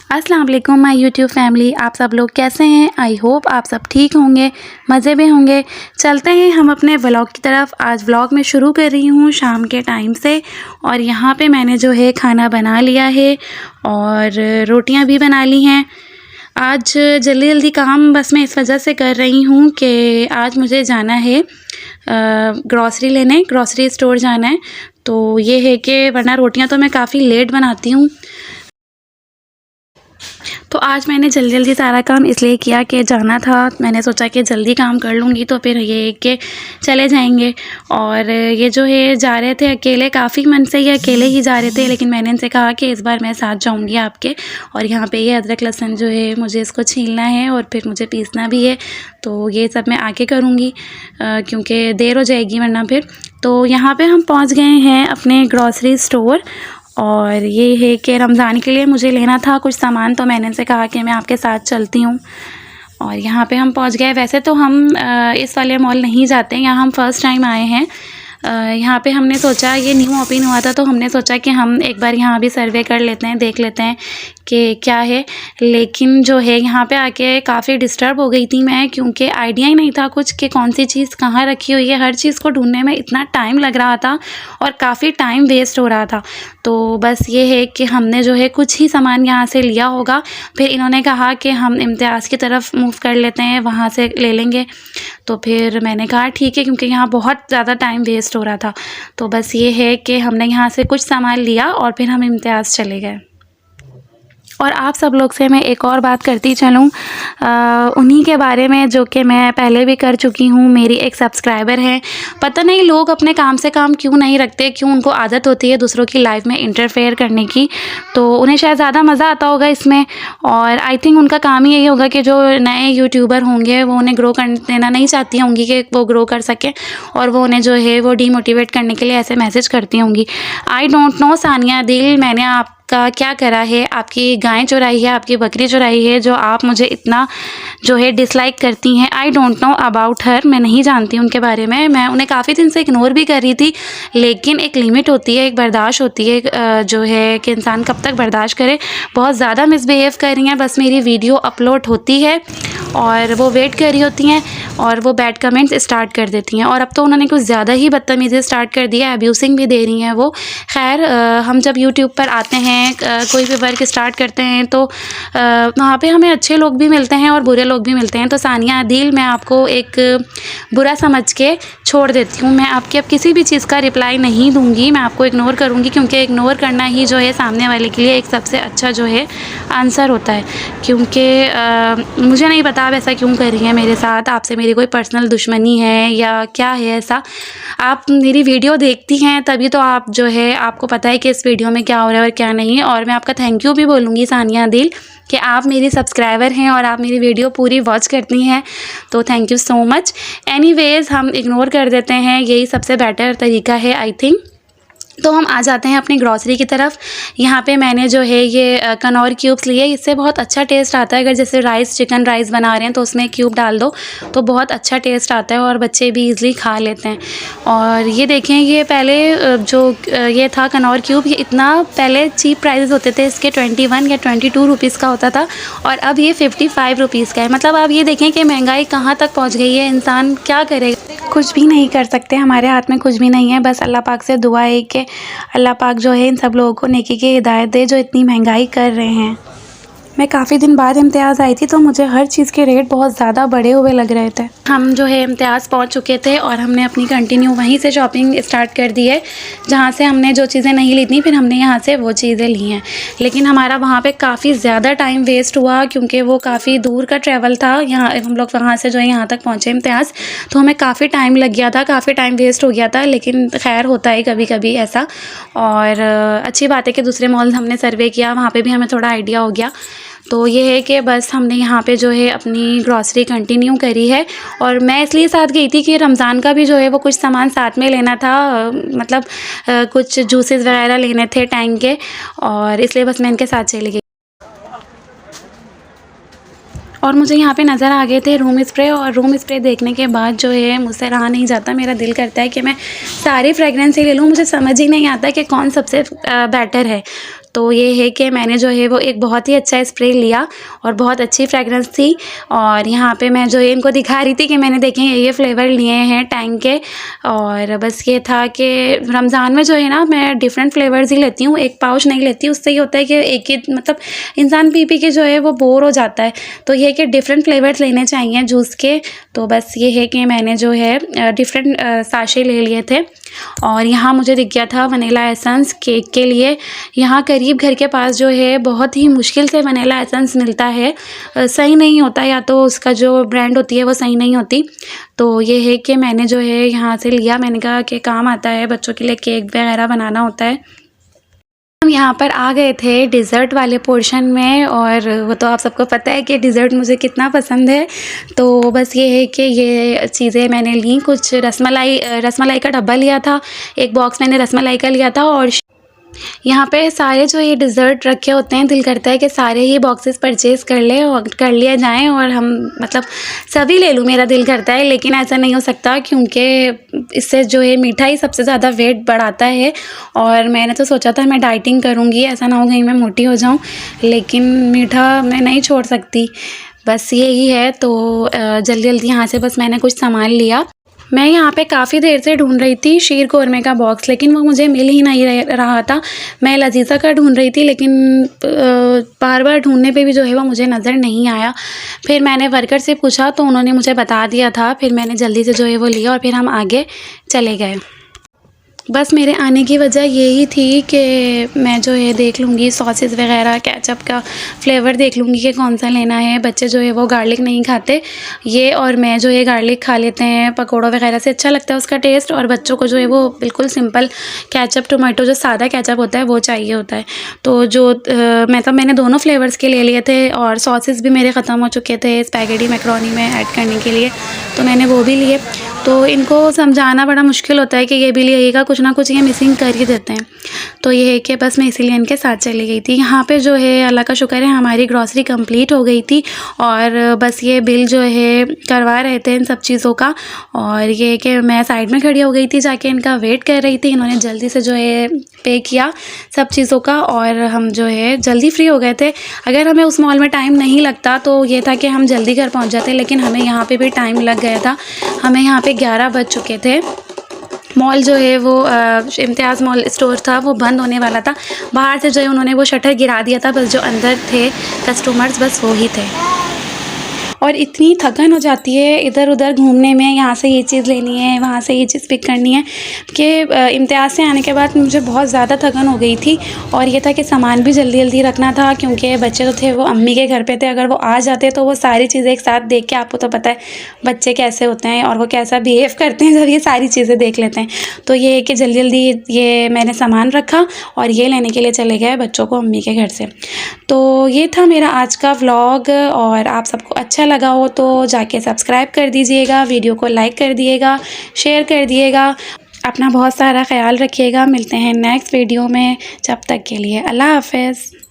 अस्सलाम वालेकुम my YouTube family. आप सब लोग कैसे हैं? आई होप आप सब ठीक होंगे, मज़े में होंगे। चलते हैं हम अपने व्लॉग की तरफ। आज व्लॉग में शुरू कर रही हूँ शाम के टाइम से। और यहाँ पे मैंने जो है खाना बना लिया है और रोटियाँ भी बना ली हैं। आज जल्दी जल्दी काम बस मैं इस वजह से कर रही हूँ कि आज मुझे जाना है ग्रॉसरी लेने, ग्रॉसरी स्टोर जाना है। तो ये है कि वरना रोटियाँ तो मैं काफ़ी लेट बनाती हूँ। तो आज मैंने जल्दी जल्दी सारा काम इसलिए किया कि जाना था। मैंने सोचा कि जल्दी काम कर लूँगी तो फिर ये है कि चले जाएंगे। और ये जो है जा रहे थे अकेले, काफ़ी मन से ये अकेले ही जा रहे थे, लेकिन मैंने इनसे कहा कि इस बार मैं साथ जाऊँगी आपके। और यहाँ पे ये अदरक लहसुन जो है मुझे इसको छीलना है और फिर मुझे पीसना भी है। तो ये सब मैं आके करूँगी क्योंकि देर हो जाएगी वरना फिर। तो यहाँ पर हम पहुँच गए हैं अपने ग्रॉसरी स्टोर। और ये है कि रमज़ान के लिए मुझे लेना था कुछ सामान, तो मैंने उनसे कहा कि मैं आपके साथ चलती हूँ। और यहाँ पे हम पहुँच गए। वैसे तो हम इस वाले मॉल नहीं जाते, यहाँ हम फ़र्स्ट टाइम आए हैं। यहाँ पे हमने सोचा, ये न्यू ओपन हुआ था, तो हमने सोचा कि हम एक बार यहाँ भी सर्वे कर लेते हैं, देख लेते हैं कि क्या है। लेकिन जो है यहाँ पे आके काफ़ी डिस्टर्ब हो गई थी मैं, क्योंकि आइडिया ही नहीं था कुछ कि कौन सी चीज़ कहाँ रखी हुई है। हर चीज़ को ढूंढने में इतना टाइम लग रहा था और काफ़ी टाइम वेस्ट हो रहा था। तो बस ये है कि हमने जो है कुछ ही सामान यहाँ से लिया होगा। फिर इन्होंने कहा कि हम इम्तियाज़ की तरफ मूव कर लेते हैं, वहाँ से ले लेंगे। तो फिर मैंने कहा ठीक है, क्योंकि यहाँ बहुत ज़्यादा टाइम वेस्ट हो रहा था। तो बस ये है कि हमने यहाँ से कुछ सामान लिया और फिर हम इम्तियाज़ चले गए। और आप सब लोग से मैं एक और बात करती चलूँ उन्हीं के बारे में जो कि मैं पहले भी कर चुकी हूँ। मेरी एक सब्सक्राइबर है। पता नहीं लोग अपने काम से काम क्यों नहीं रखते, क्यों उनको आदत होती है दूसरों की लाइफ में इंटरफेयर करने की। तो उन्हें शायद ज़्यादा मज़ा आता होगा इसमें। और आई थिंक उनका काम ही यही होगा कि जो नए यूट्यूबर होंगे वो उन्हें ग्रो कर देना नहीं चाहती होंगी कि वो ग्रो कर सकें, और वो उन्हें जो है वो डीमोटिवेट करने के लिए ऐसे मैसेज करती होंगी। आई डोंट नो सानिया दिल, मैंने आपका क्या करा है? आपकी गाय चुराई है, आपकी बकरी चुराई है, जो आप मुझे इतना जो है डिसलाइक करती हैं। I don't know about her, मैं नहीं जानती उनके बारे में। मैं उन्हें काफ़ी दिन से इग्नोर भी कर रही थी, लेकिन एक लिमिट होती है, एक बर्दाश्त होती है जो है कि इंसान कब तक बर्दाश्त करे। बहुत ज़्यादा मिसबिहेव कर रही हैं। बस मेरी वीडियो अपलोड होती है और वो वेट कर रही होती हैं और वो बैड कमेंट्स स्टार्ट कर देती हैं। और अब तो उन्होंने कुछ ज़्यादा ही बदतमीज़ी स्टार्ट कर दिया, अब्यूसिंग भी दे रही हैं वो। खैर हम जब यूट्यूब पर आते हैं, कोई भी वर्क स्टार्ट करते हैं, तो वहाँ पे हमें अच्छे लोग भी मिलते हैं और बुरे लोग भी मिलते हैं। तो सानिया दिल, मैं आपको एक बुरा समझ के छोड़ देती हूँ। मैं आपकी अब किसी भी चीज़ का रिप्लाई नहीं दूँगी, मैं आपको इग्नोर करूँगी, क्योंकि इग्नोर करना ही जो है सामने वाले के लिए एक सबसे अच्छा जो है आंसर होता है। क्योंकि मुझे नहीं पता आप ऐसा क्यों कर रही हैं मेरे साथ, आपसे मेरी कोई पर्सनल दुश्मनी है या क्या है ऐसा। आप मेरी वीडियो देखती हैं तभी तो आप जो है आपको पता है कि इस वीडियो में क्या हो रहा है और क्या नहीं। और मैं आपका थैंक यू भी बोलूँगी सानिया दिल कि आप मेरी सब्सक्राइबर हैं और आप मेरी वीडियो पूरी वॉच करती हैं, तो thank you so much. Anyways हम इग्नोर कर देते हैं, यही सबसे बेटर तरीका है आई थिंक। तो हम आ जाते हैं अपनी ग्रॉसरी की तरफ। यहाँ पे मैंने जो है ये कनौर क्यूब्स लिए, इससे बहुत अच्छा टेस्ट आता है। अगर जैसे राइस, चिकन राइस बना रहे हैं तो उसमें क्यूब डाल दो तो बहुत अच्छा टेस्ट आता है और बच्चे भी ईज़िली खा लेते हैं। और ये देखें, ये पहले जो ये था कनौर क्यूब, ये इतना पहले चीप प्राइसेस होते थे इसके, 21 या 22 रुपीज़ का होता था, और अब ये 55 रुपीज़ का है। मतलब आप ये देखें कि महंगाई कहाँ तक पहुँच गई है। इंसान क्या करेगा? कुछ भी नहीं कर सकते, हमारे हाथ में कुछ भी नहीं है। बस अल्लाह पाक से दुआ है कि अल्लाह पाक जो है इन सब लोगों को नेकी की हिदायत दे जो इतनी महंगाई कर रहे हैं। मैं काफ़ी दिन बाद इम्तियाज़ आई थी, तो मुझे हर चीज़ के रेट बहुत ज़्यादा बढ़े हुए लग रहे थे। हम जो है इम्तियाज़ पहुंच चुके थे और हमने अपनी कंटिन्यू वहीं से शॉपिंग स्टार्ट कर दी है, जहां से हमने जो चीज़ें नहीं ली थी फिर हमने यहां से वो चीज़ें ली हैं। लेकिन हमारा वहां पे काफ़ी ज़्यादा टाइम वेस्ट हुआ, क्योंकि वो काफ़ी दूर का ट्रैवल था। यहाँ हम लोग वहाँ से जो है यहाँ तक पहुँचे इम्तियाज़, तो हमें काफ़ी टाइम लग गया था, काफ़ी टाइम वेस्ट हो गया था। लेकिन खैर होता है कभी कभी ऐसा। और अच्छी बात है कि दूसरे मॉल हमने सर्वे किया, वहाँ पर भी हमें थोड़ा आइडिया हो गया। तो ये है कि बस हमने यहाँ पे जो है अपनी ग्रॉसरी कंटिन्यू करी है। और मैं इसलिए साथ गई थी कि रमज़ान का भी जो है वो कुछ सामान साथ में लेना था, मतलब कुछ जूसेस वगैरह लेने थे टैंग के, और इसलिए बस मैं इनके साथ चली गई। और मुझे यहाँ पे नज़र आ गए थे रूम स्प्रे, और रूम स्प्रे देखने के बाद जो है मुझसे रहा नहीं जाता। मेरा दिल करता है कि मैं सारी फ्रेगरेंस ही ले लूँ। मुझे समझ ही नहीं आता कि कौन सबसे बेटर है। तो ये है कि मैंने जो है वो एक बहुत ही अच्छा स्प्रे लिया और बहुत अच्छी फ्रेगरेंस थी। और यहाँ पे मैं जो है इनको दिखा रही थी कि मैंने देखें ये फ्लेवर लिए हैं टैंग के। और बस ये था कि रमज़ान में जो है ना मैं डिफरेंट फ्लेवर्स ही लेती हूँ, एक पाउच नहीं लेती। उससे ये होता है कि एक ही मतलब इंसान पी के जो है वो बोर हो जाता है। तो ये है कि डिफरेंट फ्लेवर्स लेने चाहिए जूस के। तो बस ये है कि मैंने जो है डिफरेंट साशे ले लिए थे। और यहाँ मुझे दिख गया था वनीला एसेंस केक के लिए। यहाँ करीब घर के पास जो है बहुत ही मुश्किल से वनीला एसेंस मिलता है, सही नहीं होता, या तो उसका जो ब्रांड होती है वो सही नहीं होती। तो ये है कि मैंने जो है यहाँ से लिया, मैंने कहा कि काम आता है, बच्चों के लिए केक वगैरह बनाना होता है। हम यहाँ पर आ गए थे डिज़र्ट वाले पोर्शन में, और वो तो आप सबको पता है कि डिज़र्ट मुझे कितना पसंद है। तो बस ये है कि ये चीज़ें मैंने ली। कुछ रसमलाई का डब्बा लिया था, एक बॉक्स मैंने रसमलाई का लिया था। और यहाँ पे सारे जो ये डिज़र्ट रखे होते हैं, दिल करता है कि सारे ही बॉक्सेस परचेज़ कर लिया जाएँ और हम मतलब सभी ले लूँ, मेरा दिल करता है। लेकिन ऐसा नहीं हो सकता क्योंकि इससे जो है मीठा ही सबसे ज़्यादा वेट बढ़ाता है। और मैंने तो सोचा था मैं डाइटिंग करूँगी, ऐसा ना हो कहीं मैं मोटी हो जाऊँ, लेकिन मीठा मैं नहीं छोड़ सकती। बस यही है। तो जल्दी जल्दी यहाँ से बस मैंने कुछ सामान लिया। मैं यहाँ पे काफ़ी देर से ढूंढ रही थी शीर कौरमे का बॉक्स, लेकिन वो मुझे मिल ही नहीं रहा था। मैं लजीज़ा का ढूंढ रही थी, लेकिन बार बार ढूंढने पे भी जो है वो मुझे नज़र नहीं आया। फिर मैंने वर्कर से पूछा तो उन्होंने मुझे बता दिया था। फिर मैंने जल्दी से जो है वो लिया और फिर हम आगे चले गए। बस मेरे आने की वजह यही थी कि मैं जो है देख लूँगी सॉसेस वगैरह, केचप का फ्लेवर देख लूँगी कि कौन सा लेना है। बच्चे जो है वो गार्लिक नहीं खाते, ये और मैं जो है गार्लिक खा लेते हैं। पकौड़ों वगैरह से अच्छा लगता है उसका टेस्ट, और बच्चों को जो है वो बिल्कुल सिंपल केचप टोमेटो जो सादा केचप होता है वो चाहिए होता है। तो जो मैंने दोनों फ्लेवर्स के ले लिए थे, और सॉसेस भी मेरे ख़त्म हो चुके थे स्पैगेटी मैक्रोनी में ऐड करने के लिए, तो मैंने वो भी लिए। तो इनको समझाना बड़ा मुश्किल होता है कि ये भी लिएगा, कुछ ना कुछ ये मिसिंग कर ही देते हैं। तो ये है कि बस मैं इसीलिए इनके साथ चली गई थी। यहाँ पे जो है अल्लाह का शुक्र है हमारी ग्रॉसरी कंप्लीट हो गई थी, और बस ये बिल जो है करवा रहे थे इन सब चीज़ों का। और ये कि मैं साइड में खड़ी हो गई थी जाके इनका वेट कर रही थी। इन्होंने जल्दी से जो है पे किया सब चीज़ों का, और हम जो है जल्दी फ्री हो गए थे। अगर हमें उस मॉल में टाइम नहीं लगता तो ये था कि हम जल्दी घर पहुँच जाते, लेकिन हमें यहाँ पर भी टाइम लग गया था। हमें यहाँ पे 11 बज चुके थे। मॉल जो है वो इम्तियाज़ मॉल स्टोर था वो बंद होने वाला था। बाहर से जो है उन्होंने वो शटर गिरा दिया था, बस जो अंदर थे कस्टमर्स बस वो ही थे। और इतनी थकन हो जाती है इधर उधर घूमने में, यहाँ से ये चीज़ लेनी है, वहाँ से ये चीज़ पिक करनी है, कि इम्तियाज़ से आने के बाद मुझे बहुत ज़्यादा थकन हो गई थी। और ये था कि सामान भी जल्दी जल्दी रखना था, क्योंकि बच्चे तो थे वो अम्मी के घर पे थे। अगर वो आ जाते तो वो सारी चीज़ें एक साथ देख के, आपको तो पता है बच्चे कैसे होते हैं और वो कैसा बिहेव करते हैं जब ये सारी चीज़ें देख लेते हैं। तो ये है कि जल्दी जल्दी ये मैंने सामान रखा और ये लेने के लिए चले गए बच्चों को अम्मी के घर से। तो ये था मेरा आज का व्लॉग, और आप सबको अच्छा लगा हो तो जाके सब्सक्राइब कर दीजिएगा, वीडियो को लाइक कर दिएगा, शेयर कर दिएगा। अपना बहुत सारा ख्याल रखिएगा। मिलते हैं नेक्स्ट वीडियो में, जब तक के लिए अल्लाह हाफ़िज़।